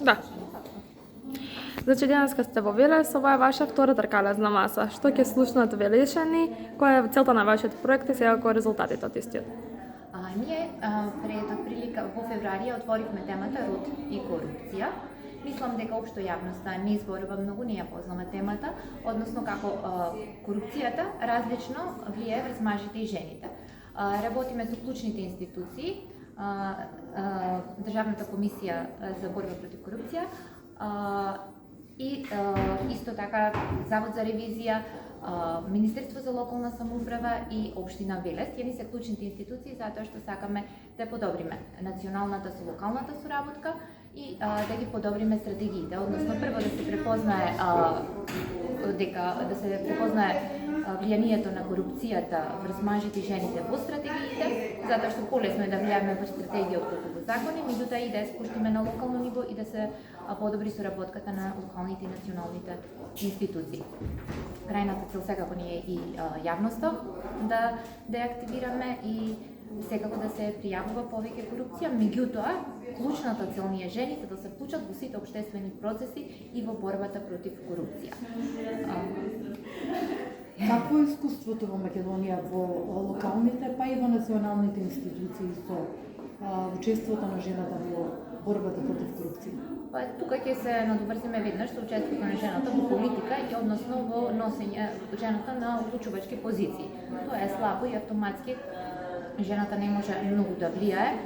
Да. Значи денеска сте во Велес, ова е ваша втора тркалезна маса. Што ќе слушнат велешани, која е целта на вашиот проект и сега кои резултатите од истиот? Ние пред отприлика во февруари отворивме темата род и корупција. Мислам дека општо јавноста не зборува многу, не ја познава темата, односно како корупцијата различно влијае врз мажите и жените. Работиме со клучните институции, Државната комисија за борба против корупција и исто така Завод за ревизија, Министерство за локална самоуправа и Општина Велес. Тие се клучните институции затоа што сакаме да подобриме националната со локалната соработка и да ги подобриме стратегиите, односно прво да се препознае влијанието на корупцијата врз мажите и жените во стратегиите, затоа што полесно е да влијаме во стратегија отколку во закони, меѓутоа и да ја спуштиме на локално ниво и да се подобри соработката на локалните и националните институции. Крајната цел секако ни е и јавноста да ја активираме и секако да се пријавува повеќе корупција, меѓутоа клучната цел ни е жените да се вклучат во сите општествени процеси и во борбата против корупција. Какво е искуството во Македонија во локалните, па и во националните институции со учеството на жената во борбата против корупција? Па тука ќе се надоврзиме веднаш со учеството на жената во политика и односно во носење жената на одлучувачки позиции. Тоа е слабо и автоматски жената не може многу да влијае.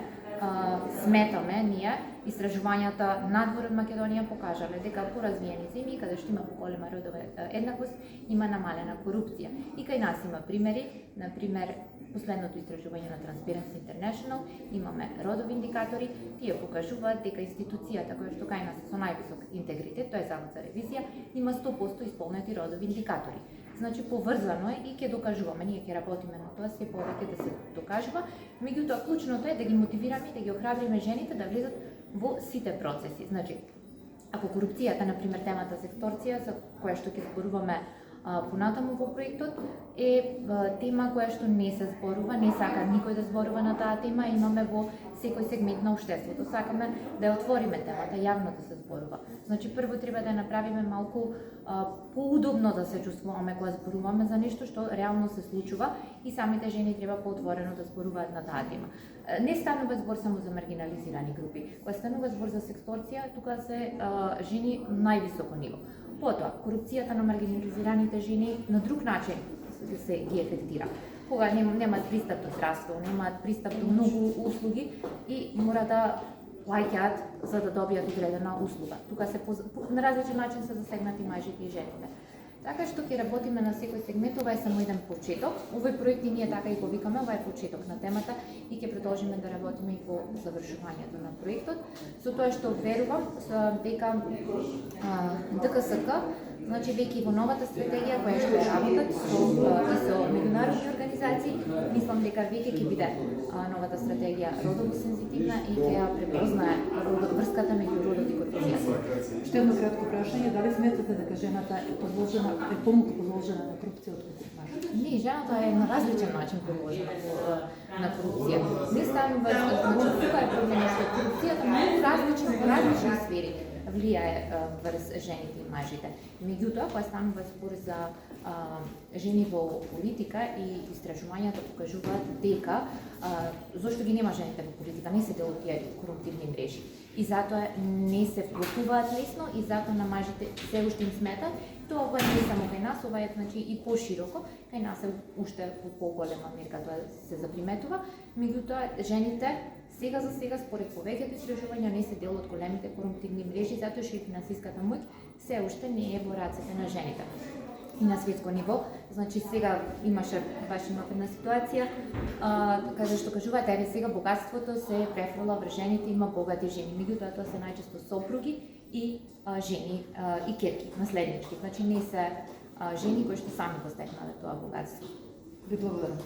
Сметаме ние, истражувањата надвор од Македонија покажале дека по развиени земји каде што има поголема родова еднаквост има намалена корупција. И кај нас има примери, например последното истражување на Transparency International, имаме родови индикатори, тие покажуваат дека институцијата која што кај нас со највисок интегритет, тоа е Завод за ревизија, има 100% исполнети родови индикатори. Значи поврзано е и ќе докажуваме, ние ќе работиме на тоа се повеќе да се докажува, меѓутоа клучното е да ги мотивираме и да ги охрабриме жените да влезат во сите процеси. Значи, ако корупцијата, например темата за ексторција, за која што ќе зборуваме понатаму во проектот, е тема која што не се зборува, не сака никој да зборува на таа тема, имаме во секој сегмент на општеството. Сакаме да ја отвориме темата, јавно да се зборува. Значи прво треба да ја направиме малку поудобно да се чувствуваме кога зборуваме за нешто што реално се случува и самите жени треба поотворено да зборуваат на таа тема. Не станува збор само за маргинализирани групи. Кога станува збор за сексторција, тука се жени највисоко ниво. Потоа, корупцијата на маргинализираните жени на друг начин се ги ефектира. Кога немаат пристап до здравство, немаат пристап до многу услуги и мора да плаќаат за да добијат одредена услуга. Тука се на различен начин се засегнати мажите и жените. Така што ќе работиме на секој сегмент, ова е само еден почеток. Овој проект и ние така и го викаме, ова е почеток на темата и ќе продолжиме да работиме и по завршувањето на проектот. Со тоа што верувам дека ДКСК, значи веќе и во новата стратегија која што работат со меѓународни организации, мислам дека веќе ќе биде новата стратегија родово сензитивна и ќе ја препознае врската меѓу родот и корупцијата. Што едно кратко прашање, дали сметате дека жената е помалку подложена на корупција отколку мажот? Не, жената е на различен начин подложена на корупција. Не станува, значи тука е проблемот што корупцијата во различни сфери влијае врз жените и мажите. Меѓутоа, кога станува збор за жени во политика и истражувањата покажуваат дека зошто ги нема жените во политика, не се дел од тие коруптивни мрежи. И затоа не се вклучуваат лесно и затоа на мажите се уште им смета. Тоа ова не е само кај нас, ова е значи и пошироко. Кај нас е уште во поголема мерка тоа се заприметува. Меѓутоа жените сега за сега според повеќето истражувања не се дел од големите коруптивни мрежи затоа што и финансиската моќ се уште не е во рацете на жените. И на светско ниво, значи сега имаше баш една ситуација каде што кажуваат еве сега богатството се префрла врз жените, има богати жени, меѓутоа тоа се најчесто сопруги и жени и ќерки, наследнички. Значи не се жени кои што сами го стекнале тоа богатство. Ви благодарам.